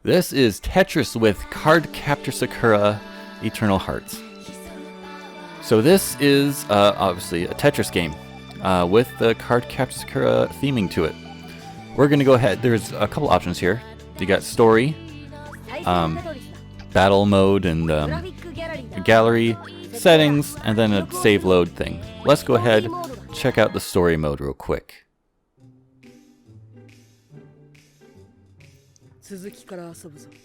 This is Tetris with Cardcaptor Sakura Eternal Hearts. So this is obviously a Tetris game with the Cardcaptor Sakura theming to it. We're going to go ahead. There's a couple options here. You got story, battle mode, and gallery, settings, and then a save load thing. Let's go ahead, check out the story mode real quick.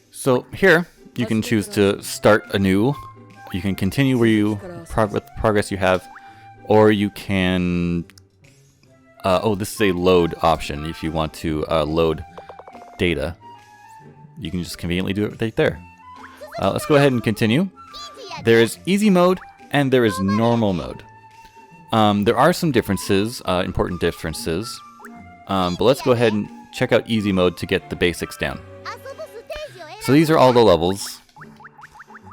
So here, you can choose to start anew. You can continue where you with the progress you have, or you can. Oh, this is a load option. If you want to load data, you can just conveniently do it right there. Let's go ahead and continue. There is easy mode and there is normal mode. There are some differences, important differences, but let's go ahead and check out easy mode to get the basics down. So these are all the levels.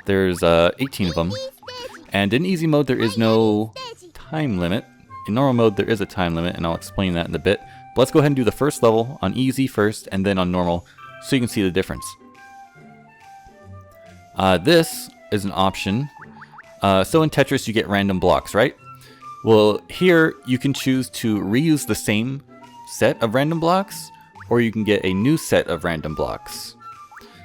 There's 18 of them. And in easy mode, there is no time limit. In normal mode, there is a time limit, and I'll explain that in a bit. But let's go ahead and do the first level on easy first, and then on normal, so you can see the difference. This is an option. So in Tetris, you get random blocks, right? Well, here, you can choose to reuse the same set of random blocks, or you can get a new set of random blocks.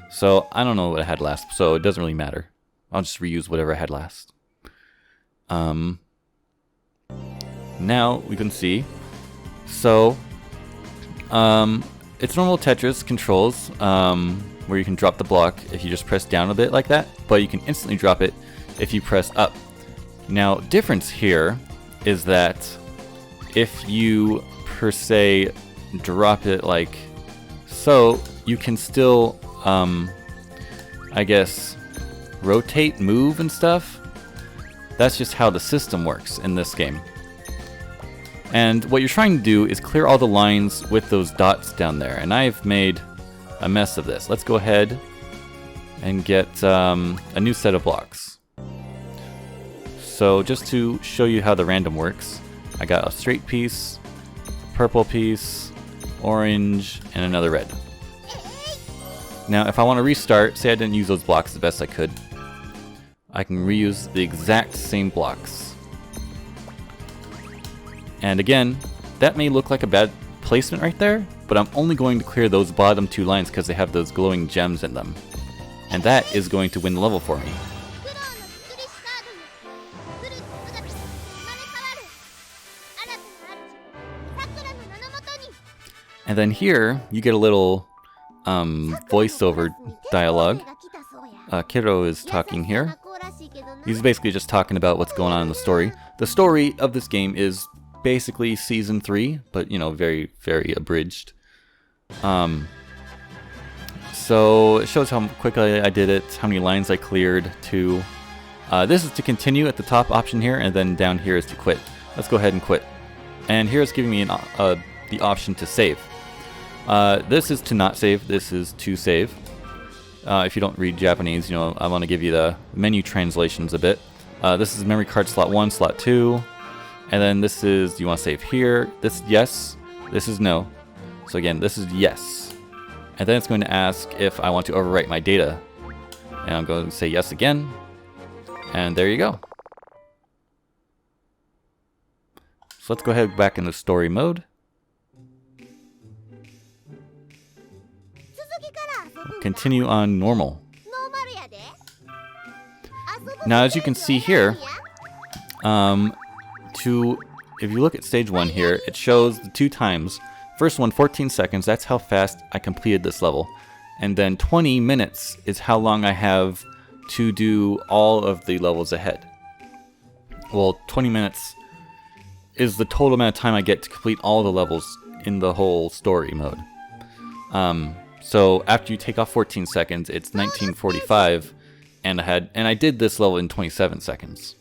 So, I don't know what I had last, so it doesn't really matter. I'll just reuse whatever I had last. Now, we can see. So, it's normal Tetris controls, where you can drop the block if you just press down a bit like that, but you can instantly drop it if you press up. Now, difference here is that if you, per se, drop it like so, you can still I guess rotate, move, and stuff. That's just how the system works in this game. And what you're trying to do is clear all the lines with those dots down there, and I've made a mess of this. Let's go ahead and get a new set of blocks. So just to show you how the random works, I got a straight piece, purple piece, orange, and another red. Now, if I want to restart, say I didn't use those blocks the best I could, I can reuse the exact same blocks. And again, that may look like a bad placement right there, but I'm only going to clear those bottom two lines because they have those glowing gems in them. And that is going to win the level for me. And then here, you get a little voiceover dialogue. Kiro is talking here. He's basically just talking about what's going on in the story. The story of this game is basically Season 3, but, you know, very, very abridged. So it shows how quickly I did it, how many lines I cleared too. This is to continue at the top option here, and then down here is to quit. Let's go ahead and quit. And here it's giving me the option to save. This is to not save, this is to save. If you don't read Japanese, you know, I want to give you the menu translations a bit. This is memory card slot 1, slot 2. And then this is, do you want to save here? This is yes, this is no. So again, this is yes. And then it's going to ask if I want to overwrite my data. And I'm going to say yes again. And there you go. So let's go ahead back in the story mode. Continue on normal. Now, as you can see here, if you look at stage 1 here, it shows the 2 times. First one, 14 seconds, that's how fast I completed this level. And then 20 minutes is how long I have to do all of the levels ahead. Well, 20 minutes is the total amount of time I get to complete all the levels in the whole story mode. So after you take off 14 seconds, it's 1945, and I did this level in 27 seconds.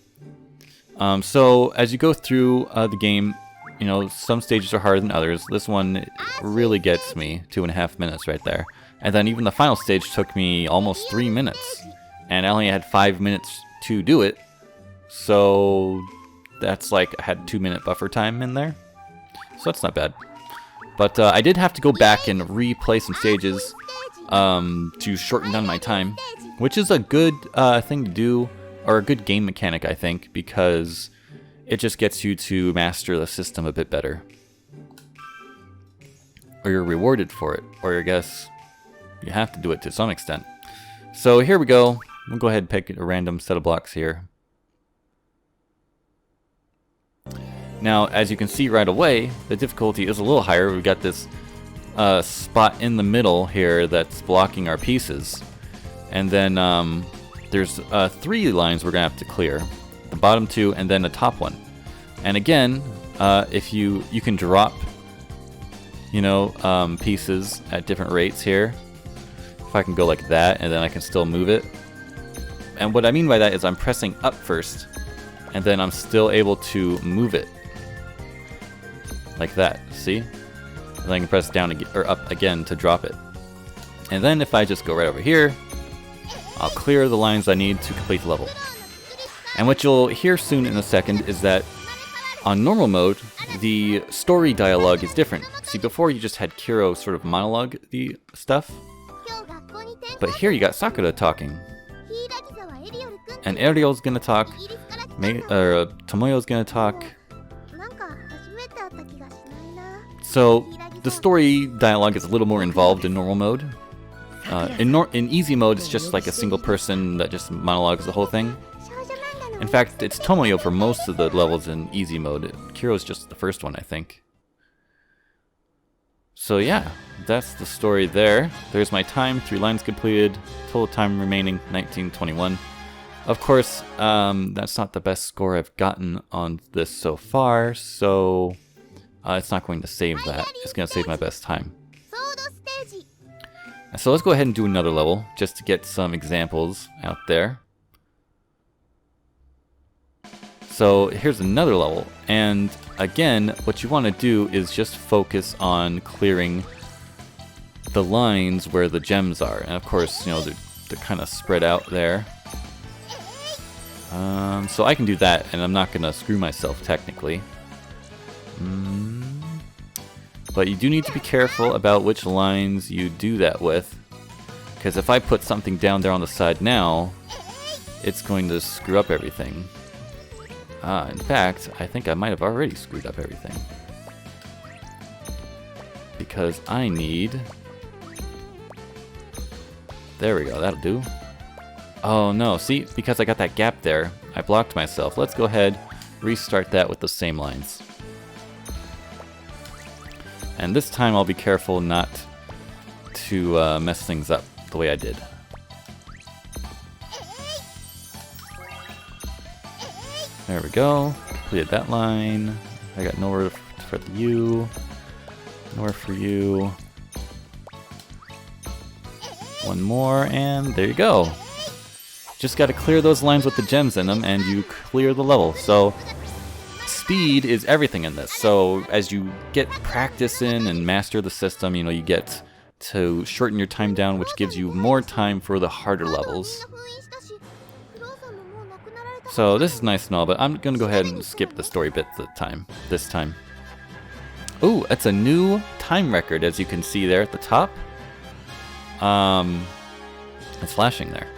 So as you go through the game, you know, some stages are harder than others. This one really gets me 2.5 minutes right there. And then even the final stage took me almost 3 minutes, and I only had 5 minutes to do it. So that's like I had 2-minute buffer time in there. So that's not bad. But I did have to go back and replay some stages to shorten down my time, which is a good thing to do, or a good game mechanic, I think, because it just gets you to master the system a bit better. Or you're rewarded for it, or I guess you have to do it to some extent. So here we go. We'll go ahead and pick a random set of blocks here. Now, as you can see right away, the difficulty is a little higher. We've got this spot in the middle here that's blocking our pieces. And then there's 3 lines we're going to have to clear. The bottom 2 and then the top one. And again, if you can drop, pieces at different rates here. If I can go like that, and then I can still move it. And what I mean by that is I'm pressing up first, and then I'm still able to move it. Like that, see? And then I can press down again, or up again to drop it. And then if I just go right over here, I'll clear the lines I need to complete the level. And what you'll hear soon in a second is that on normal mode, the story dialogue is different. See, before you just had Kiro sort of monologue the stuff. But here you got Sakura talking. And Ariel's gonna talk, Tomoyo's gonna talk. So the story dialogue is a little more involved in normal mode. In easy mode, it's just like a single person that just monologues the whole thing. In fact, it's Tomoyo for most of the levels in easy mode. Kiro's just the first one, I think. So yeah, that's the story there. There's my time, 3 lines completed, total time remaining 19:21. Of course, that's not the best score I've gotten on this so far, so it's not going to save that. It's going to save my best time. So let's go ahead and do another level, just to get some examples out there. So here's another level, and again, what you want to do is just focus on clearing the lines where the gems are. And of course, they're kind of spread out there. So I can do that, and I'm not going to screw myself technically. But you do need to be careful about which lines you do that with, because if I put something down there on the side now, it's going to screw up everything. In fact, I think I might have already screwed up everything. Because I need... There we go, that'll do. Oh no, see, because I got that gap there, I blocked myself. Let's go ahead, restart that with the same lines. And this time I'll be careful not to mess things up the way I did. There we go. Completed that line. I got nowhere for you. Nowhere for you. One more, and there you go. Just got to clear those lines with the gems in them, and you clear the level. So speed is everything in this. So as you get practice in and master the system, you get to shorten your time down, which gives you more time for the harder levels. So this is nice and all, but I'm going to go ahead and skip the story bit this time. Ooh, it's a new time record, as you can see there at the top. It's flashing there.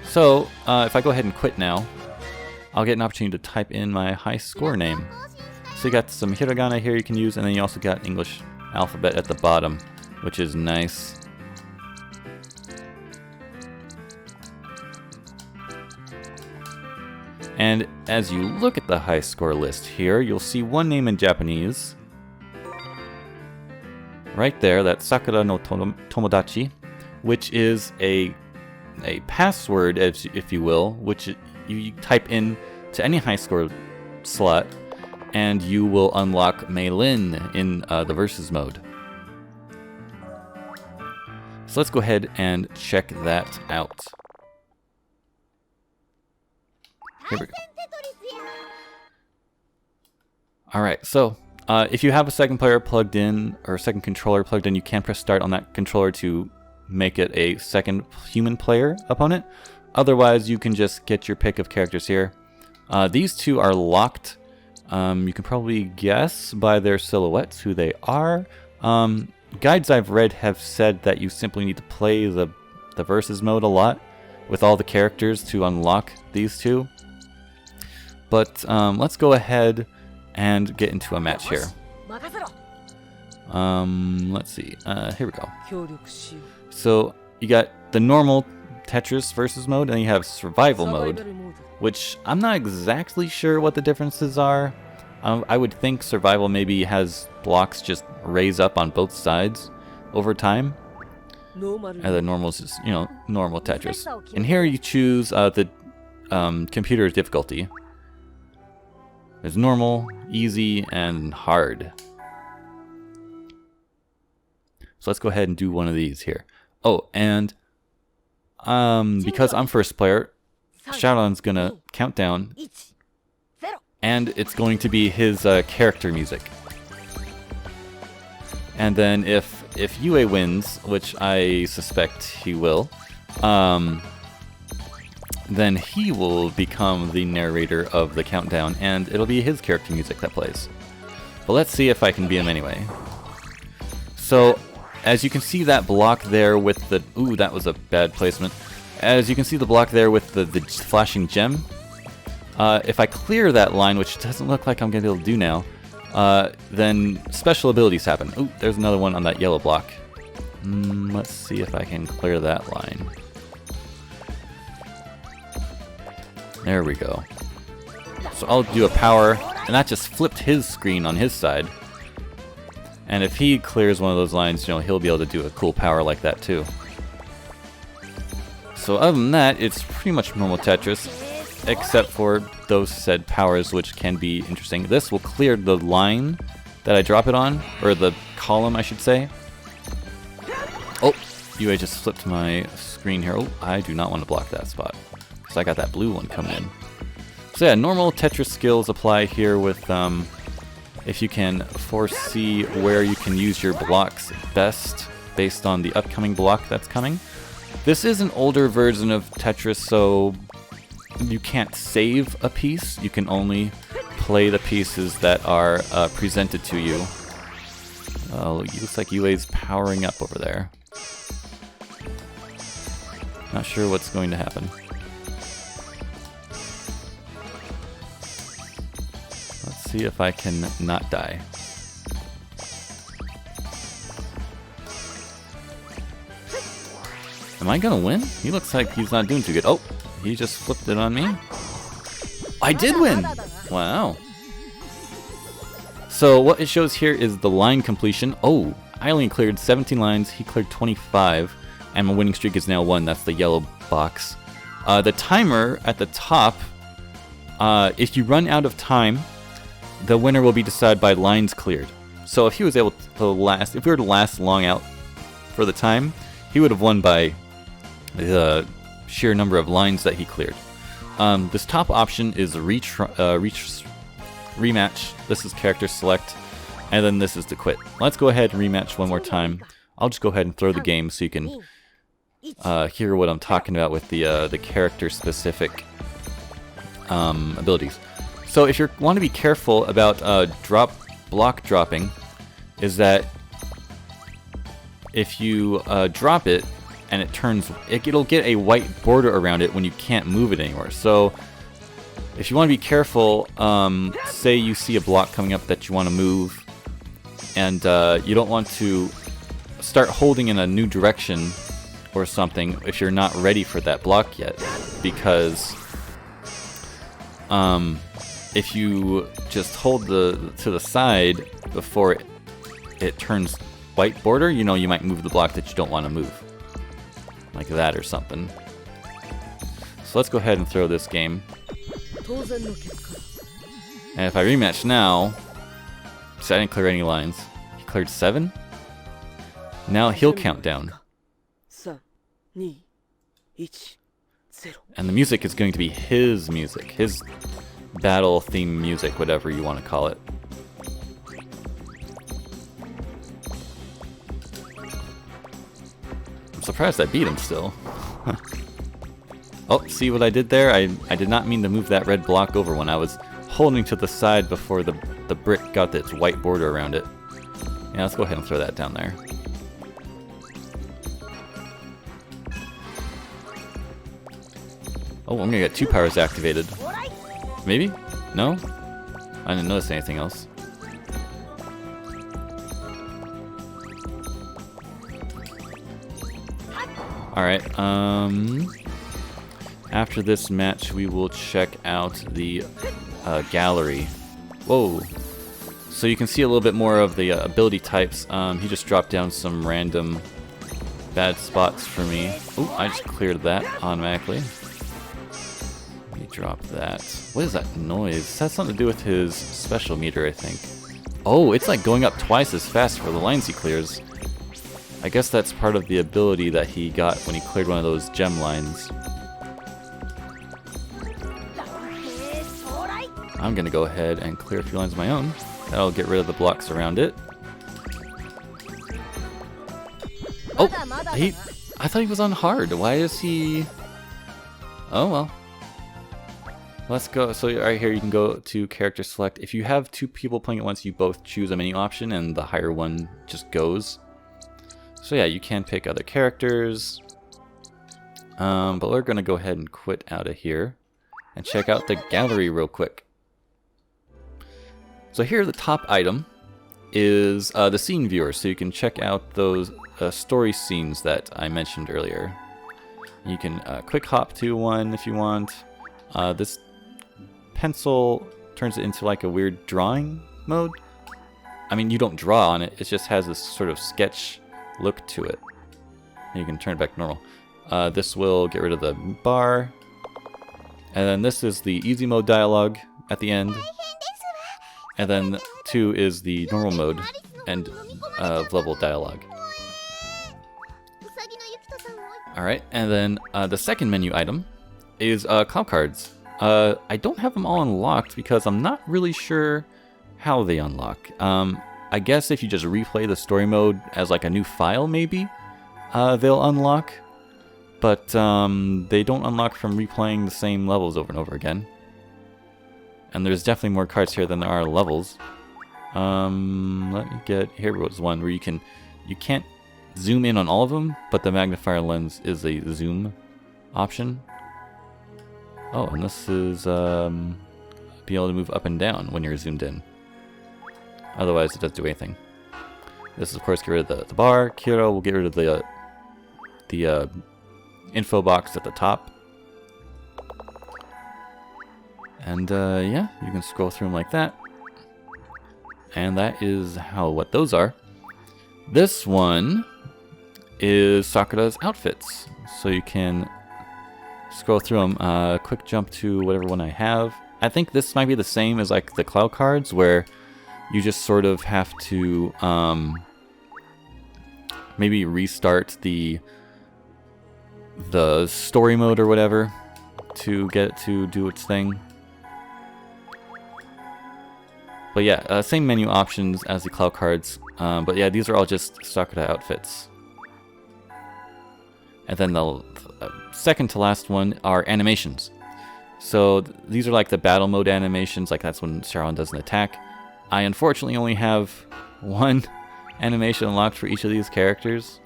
So if I go ahead and quit now, I'll get an opportunity to type in my high score name. So you got some hiragana here you can use, and then you also got English alphabet at the bottom, which is nice. And as you look at the high score list here, you'll see one name in Japanese. Right there, that's Sakura no Tomodachi, which is a password, if you will, which you type in to any high score slot, and you will unlock Meilin in the versus mode. So let's go ahead and check that out. Here we go. Alright, so if you have a second player plugged in, or a second controller plugged in, you can press start on that controller to make it a second human player opponent. Otherwise, you can just get your pick of characters here. These two are locked. You can probably guess by their silhouettes who they are. Guides I've read have said that you simply need to play the versus mode a lot with all the characters to unlock these two. But let's go ahead and get into a match here. Let's see. Here we go. So you got the normal Tetris versus mode, and you have survival mode, which I'm not exactly sure what the differences are. I would think survival maybe has blocks just raise up on both sides over time. And the normal is just, normal Tetris. And here you choose the computer difficulty. There's normal, easy, and hard. So let's go ahead and do one of these here. Oh, and because I'm first player, Shadow's gonna count down, and it's going to be his character music. And then if Yue wins, which I suspect he will, then he will become the narrator of the countdown, and it'll be his character music that plays. But let's see if I can beat him anyway. So, as you can see that block there with the... Ooh, that was a bad placement. As you can see the block there with the flashing gem, if I clear that line, which doesn't look like I'm going to be able to do now, then special abilities happen. Ooh, there's another one on that yellow block. Let's see if I can clear that line. There we go. So I'll do a power, and that just flipped his screen on his side. And if he clears one of those lines, he'll be able to do a cool power like that too. So other than that, it's pretty much normal Tetris, except for those said powers, which can be interesting. This will clear the line that I drop it on, or the column, I should say. Oh, UA just flipped my screen here. Oh, I do not want to block that spot, because I got that blue one coming in. So yeah, normal Tetris skills apply here with, if you can foresee where you can use your blocks best based on the upcoming block that's coming. This is an older version of Tetris, so you can't save a piece. You can only play the pieces that are presented to you. Oh, it looks like UA's powering up over there. Not sure what's going to happen. Let's see if I can not die. Am I gonna win? He looks like he's not doing too good. Oh, he just flipped it on me. I did win! Wow. So what it shows here is the line completion. Oh, I only cleared 17 lines, he cleared 25, and my winning streak is now 1. That's the yellow box. The timer at the top, if you run out of time, the winner will be decided by lines cleared. So if he was able to last, if we were to last long out for the time, he would have won by the sheer number of lines that he cleared. This top option is rematch. This is character select, and then this is to quit. Let's go ahead and rematch one more time. I'll just go ahead and throw the game so you can hear what I'm talking about with the character specific abilities. So if you want to be careful about block dropping, is that if you drop it and it turns, it'll get a white border around it when you can't move it anymore. So if you want to be careful, say you see a block coming up that you want to move, and you don't want to start holding in a new direction or something if you're not ready for that block yet, because if you just hold to the side before it turns white border, you might move the block that you don't want to move, like that or something. So let's go ahead and throw this game. And if I rematch now, so I didn't clear any lines. He cleared 7. Now he'll count down. And the music is going to be his music, his battle theme music, whatever you want to call it. I'm surprised I beat him still. Oh, see what I did there? I did not mean to move that red block over when I was holding to the side before the brick got its white border around it. Yeah, let's go ahead and throw that down there. Oh, I'm gonna get 2 powers activated. Maybe? No? I didn't notice anything else. Alright, after this match, we will check out the gallery. Whoa. So you can see a little bit more of the ability types. He just dropped down some random bad spots for me. Oh, I just cleared that automatically. Let me drop that. What is that noise? It has something to do with his special meter, I think. Oh, it's like going up twice as fast for the lines he clears. I guess that's part of the ability that he got when he cleared one of those gem lines. I'm gonna go ahead and clear a few lines of my own. That'll get rid of the blocks around it. Oh, I thought he was on hard. Why is he... Oh, well. Let's go. So right here you can go to character select. If you have 2 people playing at once, you both choose a menu option and the higher one just goes. So yeah, you can pick other characters. But we're gonna go ahead and quit out of here and check out the gallery real quick. So here, the top item is the scene viewer, so you can check out those story scenes that I mentioned earlier. You can quick hop to one if you want. This pencil turns it into like a weird drawing mode. I mean, you don't draw on it, it just has this sort of sketch look to it. You can turn it back to normal. This will get rid of the bar. And then this is the easy mode dialogue at the end. And then 2 is the normal mode and level dialogue. Alright, and then the second menu item is cloud cards. I don't have them all unlocked because I'm not really sure how they unlock. I guess if you just replay the story mode as like a new file, maybe they'll unlock. But they don't unlock from replaying the same levels over and over again. And there's definitely more cards here than there are levels. Let me get... Here was one where you can't zoom in on all of them, but the magnifier lens is a zoom option. Oh, and this is be able to move up and down when you're zoomed in. Otherwise, it doesn't do anything. This is, of course, get rid of the bar. Kiro will get rid of the info box at the top. And yeah, you can scroll through them like that. And that is what those are. This one is Sakura's outfits. So you can scroll through them. Quick jump to whatever one I have. I think this might be the same as like the cloud cards, where you just sort of have to maybe restart the story mode or whatever to get it to do its thing. But yeah, same menu options as the cloud cards. But yeah, these are all just Sakura outfits. And then the second to last one are animations. So these are like the battle mode animations, like that's when Sharon does an attack. I unfortunately only have one animation unlocked for each of these characters.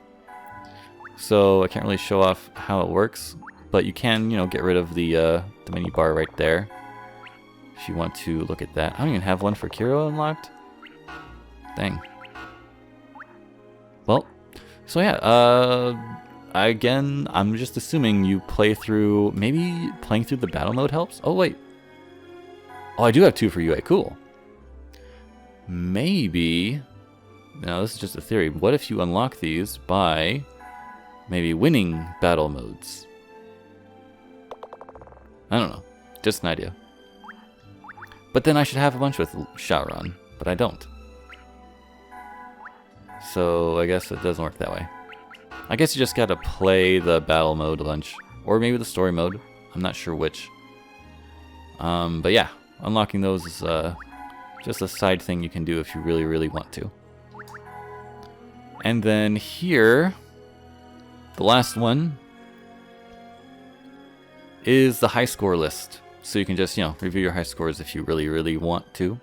So I can't really show off how it works. But you can, get rid of the menu bar right there. If you want to look at that. I don't even have one for Kiro unlocked. Dang. Well, so yeah, again, I'm just assuming you play through, maybe playing through the battle mode helps? Oh, wait. Oh, I do have 2 for UA, cool. Maybe, now this is just a theory, what if you unlock these by maybe winning battle modes? I don't know, just an idea. But then I should have a bunch with Sharon, but I don't. So I guess it doesn't work that way. I guess you just gotta play the battle mode a bunch. Or maybe the story mode. I'm not sure which. But yeah, unlocking those is just a side thing you can do if you really, really want to. And then here, the last one is the high score list. So you can just, review your high scores if you really, really want to.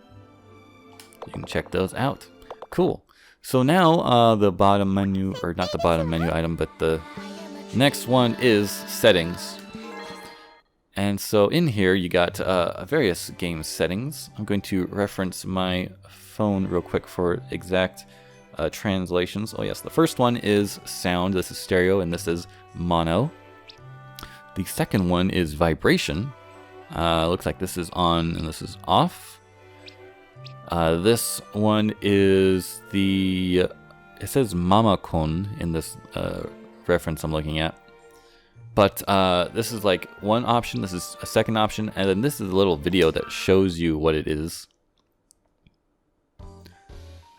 You can check those out. Cool. So now the bottom menu, or not the bottom menu item, but the next one is settings. And so in here you got various game settings. I'm going to reference my phone real quick for exact translations. Oh yes, the first one is sound. This is stereo and this is mono. The second one is vibration. Looks like this is on and this is off. This one is it says Mamakon in this reference I'm looking at. But this is like one option, this is a second option, and then this is a little video that shows you what it is.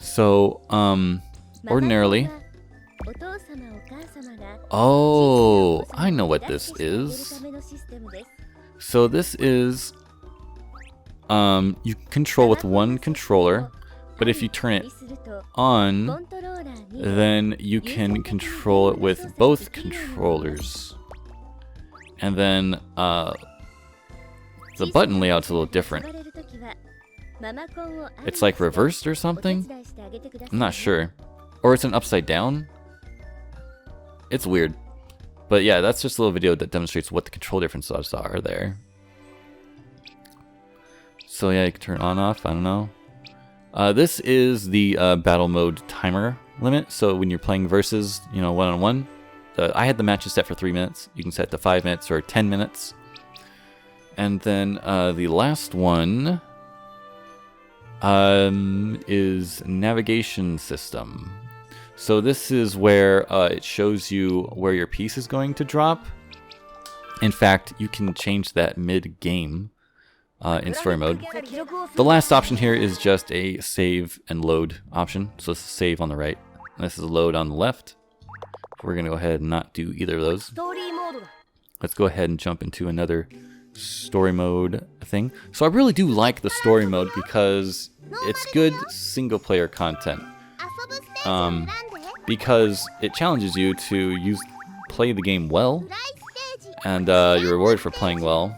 So, ordinarily... Oh, I know what this is. So this is... you control with one controller, but if you turn it on, then you can control it with both controllers. And then the button layout's a little different. It's like reversed or something? I'm not sure. Or it's an upside down? It's weird. But yeah, that's just a little video that demonstrates what the control differences are there. So yeah, you can turn it on off, I don't know. This is the battle mode timer limit. So when you're playing versus, you know, one-on-one, I had the matches set for 3 minutes. You can set to 5 minutes or 10 minutes. And then the last one is navigation system. So this is where it shows you where your piece is going to drop. In fact, you can change that mid-game in story mode. The last option here is just a save and load option. So this is save on the right, and this is load on the left. We're going to go ahead and not do either of those. Let's go ahead and jump into another story mode thing. So I really do like the story mode because it's good single player content. Because it challenges you to play the game well, and you're rewarded for playing well.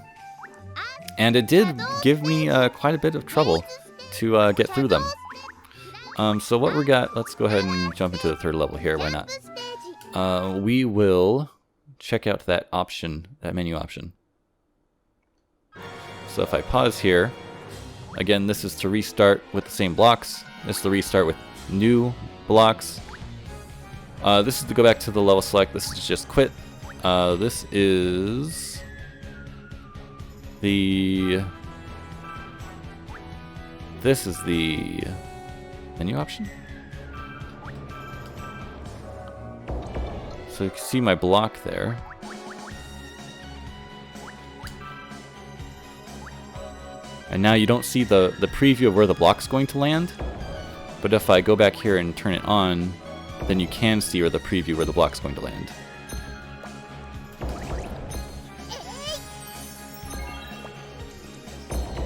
And it did give me quite a bit of trouble to get through them. So what we got, let's go ahead and jump into the third level here, why not? We will check out that option, that menu option. So if I pause here, again, this is to restart with the same blocks. This is to restart with new blocks. This is to go back to the level select. This is just quit. This is the menu option. So you can see my block there. And now you don't see the preview of where the block's going to land. But if I go back here and turn it on, then you can see where the preview where the block's going to land.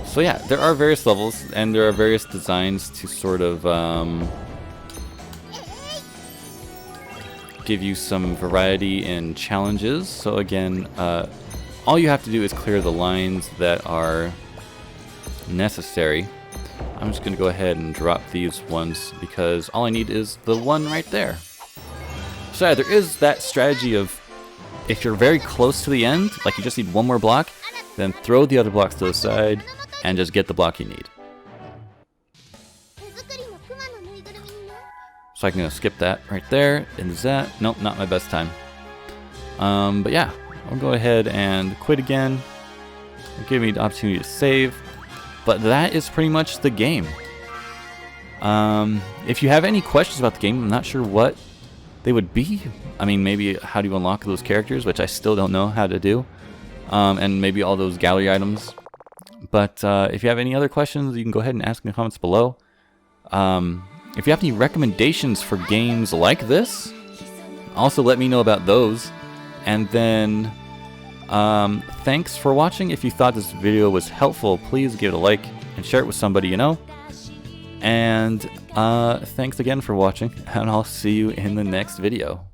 So yeah, there are various levels and there are various designs to sort of give you some variety in challenges. So again, all you have to do is clear the lines that are necessary. I'm just gonna go ahead and drop these ones because all I need is the one right there. So yeah, there is that strategy of if you're very close to the end, like you just need one more block, then throw the other blocks to the side and just get the block you need. So I can skip that right there. And is that? Nope, not my best time. But yeah, I'll go ahead and quit again. It'll give me the opportunity to save. But that is pretty much the game. If you have any questions about the game, I'm not sure what they would be. I mean, maybe how do you unlock those characters, which I still don't know how to do. And maybe all those gallery items. But if you have any other questions, you can go ahead and ask in the comments below. If you have any recommendations for games like this, also let me know about those. And then, thanks for watching. If you thought this video was helpful, please give it a like and share it with somebody you know. And thanks again for watching, and I'll see you in the next video.